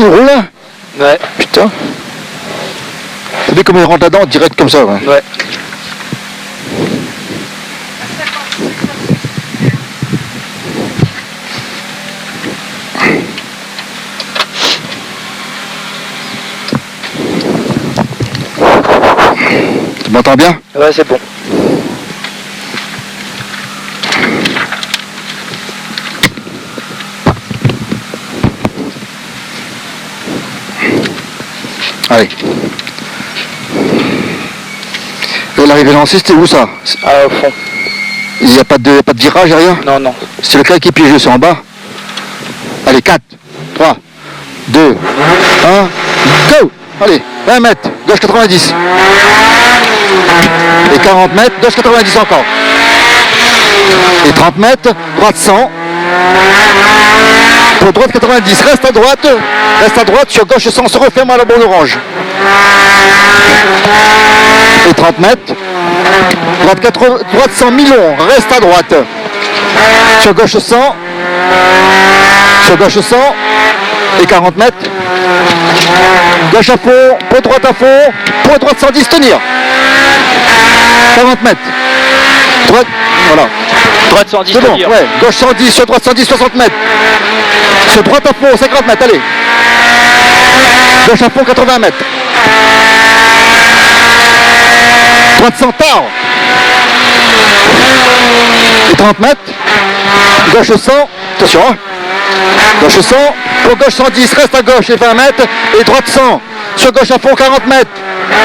Il roule là? Ouais. Putain. T'as vu comment il rentre là-dedans direct comme ça? Ouais. Tu m'entends bien? Ouais, c'est bon. Allez. Et l'arrivée lancée, c'était où ça? Ah, au fond. Il n'y a pas de virage, rien? Non, non. C'est lequel qui est piégé, c'est en bas? Allez, 4, 3, 2, 1, go! Allez, 20 mètres, gauche 90. Et 40 mètres, gauche 90 encore. Et 30 mètres, droite 100. Pour droite 90, reste à droite, sur gauche 100, se referme à la borne orange. Et 30 mètres, droite 100, Milon, reste à droite. Sur gauche 100, et 40 mètres. Gauche à fond, pour droite à fond, pour droite 110, tenir. 40 mètres. Droite, voilà. Droite 110, C'est bon, tenir. ouais. Gauche 110, sur droite 110, 60 mètres. Sur droite à fond, 50 mètres, allez. Gauche à fond, 80 mètres. Droite 100, tard. Et 30 mètres. Gauche 100, attention, hein. Gauche 100, pour gauche 110, reste à gauche et 20 mètres. Et droite 100, sur gauche à fond, 40 mètres.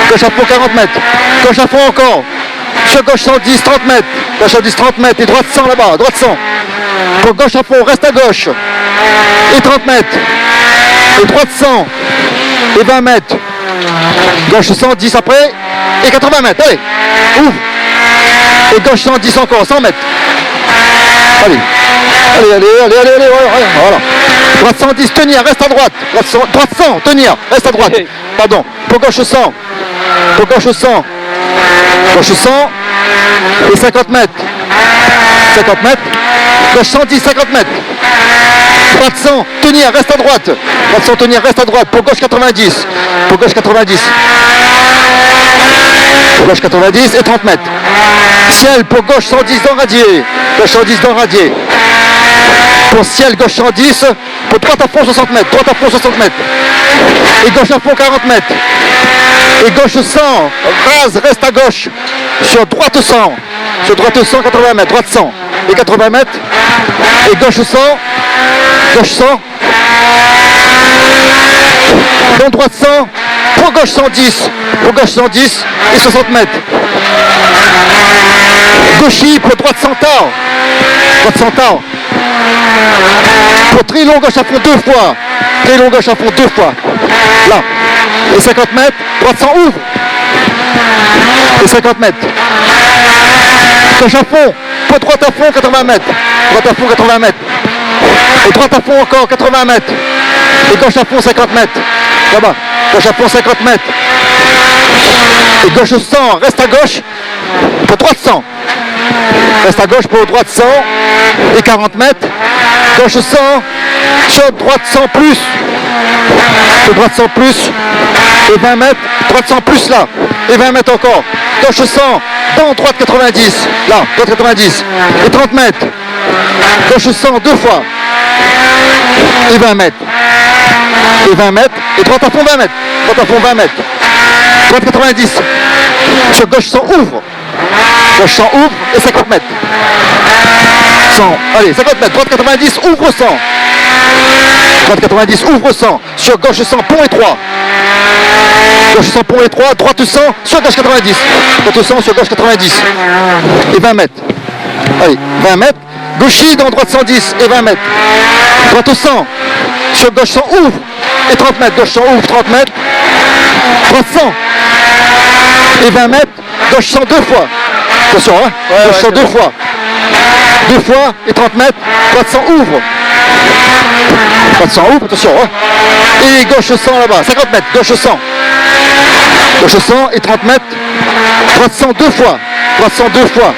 Gauche à fond, 40 mètres. Gauche à fond encore. Sur gauche 110, 30 mètres. Gauche 110, 30 mètres. Et droite 100 là-bas, droite 100. Pour gauche à fond, reste à gauche. Et 30 mètres. Et droite 100. Et 20 mètres. Gauche 110 après. Et 80 mètres. Allez. Ouvre. Et gauche 110 encore. 100 mètres. Allez. Allez. Voilà. Droite 110, tenir. Reste à droite. Droite 100, tenir. Reste à droite. Pardon. Pour gauche 100. Pour gauche 100. Gauche 100. Et 50 mètres. 50 mètres. Gauche 110, 50 mètres. Droite 100, tenir, reste à droite. Droite 100, tenir, reste à droite. Pour gauche 90. Pour gauche 90. Pour gauche 90 et 30 mètres. Ciel, pour gauche 110 dans radier. Gauche 110 dans radier. Pour ciel, gauche 110. Pour droite à fond 60 mètres. Droite à fond 60 mètres. Et gauche à fond 40 mètres. Et gauche 100. Rase, reste à gauche. Sur droite 100. Sur droite 100, 80 mètres. Droite 100. Et 80 mètres. Et gauche 100. Gauche 100. Donc droite 100. Pour gauche 110. Pour gauche 110. Et 60 mètres. Gauchy pour droite 100 tard. Droite 100 tard. Pour trilon gauche à fond 2 fois. Trilon gauche à fond 2 fois. Là. Et 50 mètres. Droite 100 ouvre. Et 50 mètres. Gauche à fond. Pour droite à fond 80 mètres. Droite à fond 80 mètres. Et droite à fond encore 80 mètres. Et gauche à fond 50 mètres. Là-bas. Gauche à fond 50 mètres. Et gauche 100. Reste à gauche. Pour droite 100. Reste à gauche pour droite 100. Et 40 mètres. Gauche 100. Sur droite 100 plus. Sur droite 100 plus. Et 20 mètres. Droite 100 plus là. Et 20 mètres encore. Gauche 100. Dans droite 90. Là. Droite 90. Et 30 mètres. Gauche 100 2 fois. Et 20 mètres. Et 20 mètres. Et droite à fond 20 mètres. Droite à fond 20 mètres. Droite 90. Sur gauche 100 ouvre. Gauche 100 ouvre et 50 mètres. 100. Allez, 50 mètres. Droite 90 ouvre 100. Droite 90 ouvre 100. Sur gauche 100 pont étroit. Gauche 100 pont étroit. Droite 100 sur gauche 90. Droite 100 sur gauche 90. Et 20 mètres. Allez, 20 mètres. Gauchy dans droite 110 et 20 mètres. Droite 100. Sur gauche 100 ouvre. Et 30 mètres. Gauche 100 ouvre 30 mètres. Droite 100. Et 20 mètres. Gauche 100 2 fois. Attention, hein. Gauche 100 2 fois. 2 fois et 30 mètres. Droite 100 ouvre. Droite 100 ouvre, attention, hein. Et gauche 100 là-bas. 50 mètres. Gauche 100. Gauche 100 et 30 mètres. Droite 100 2 fois. Droite 100 2 fois.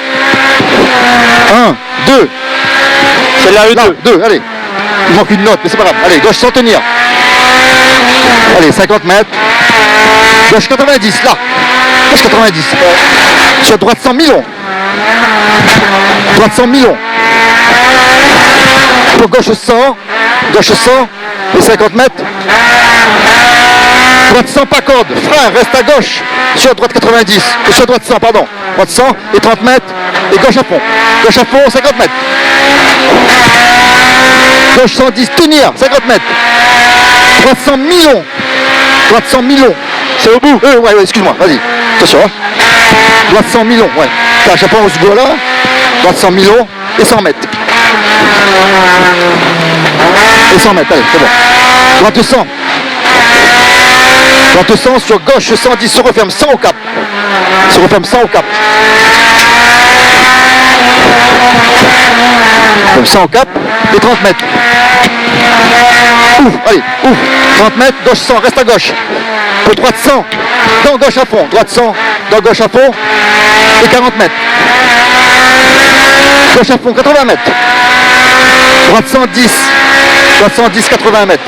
1, 2. C'est là le 2. 2, allez. Il manque une note, mais c'est pas grave. Allez, gauche 100 tenir. Allez, 50 mètres. Gauche 90, là. Gauche 90. Sur droite 100 millions. Droite 100 millions. Pour gauche 100. Gauche 100. Et 50 mètres. Droite 100 pas corde. Frein, reste à gauche. Sur droite 90. Sur droite 100, pardon. Droite 100 et 30 mètres. Et gauche à fond. Gauche à fond, 50 mètres. Gauche 110, tenir, 50 mètres. Droite 100 millions. Droite 100 millions. C'est au bout. Ouais, excuse-moi, vas-y. Attention, hein. Droite 100 millions, ouais. Là, je pense au là. Droite 100 millions et 100 mètres. Et 100 mètres, allez, c'est bon. Droite 100. Droite 100 sur gauche 110, se referme 100 au cap. Se referme 100 au cap. Comme ça au cap et 30 mètres. Ouf, allez, ouf. 30 mètres, gauche 100, reste à gauche. Pour droite 100, dans gauche à fond. Droite 100, dans gauche à fond. Et 40 mètres. Gauche à fond, 80 mètres. Droite 110. Droite 110, 80 mètres.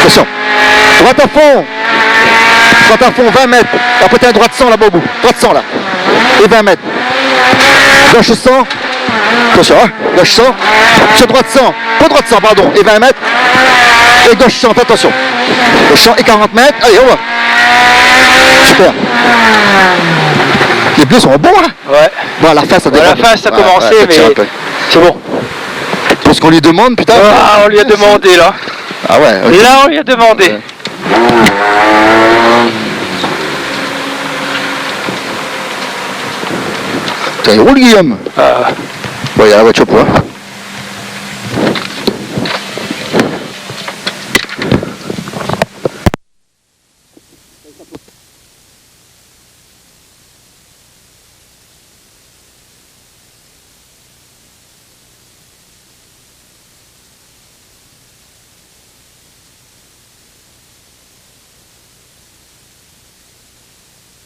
Attention. Droite à fond. Droite à fond, 20 mètres. Après, t'as un droite 100 là-bas au bout. Droite 100 là. Et 20 mètres. Gauche 100. Attention, hein. Gauche 100. Sur droite 100. Pas droite 100, pardon. Et 20 mètres. Et gauche 100, attention. Gauche 100 et 40 mètres. Allez, on va. Super. Les bleus sont bons, hein. Ouais. Bon, à la fin, ça démarre. À la fin, ça a commencé, mais c'est bon. Pour ce qu'on lui demande, putain. Ah, on lui a demandé, là. Ah ouais. Okay. Là, on lui a demandé. Ouais. Il roule, Guillaume. Ah. Bon, il y a la voiture pour.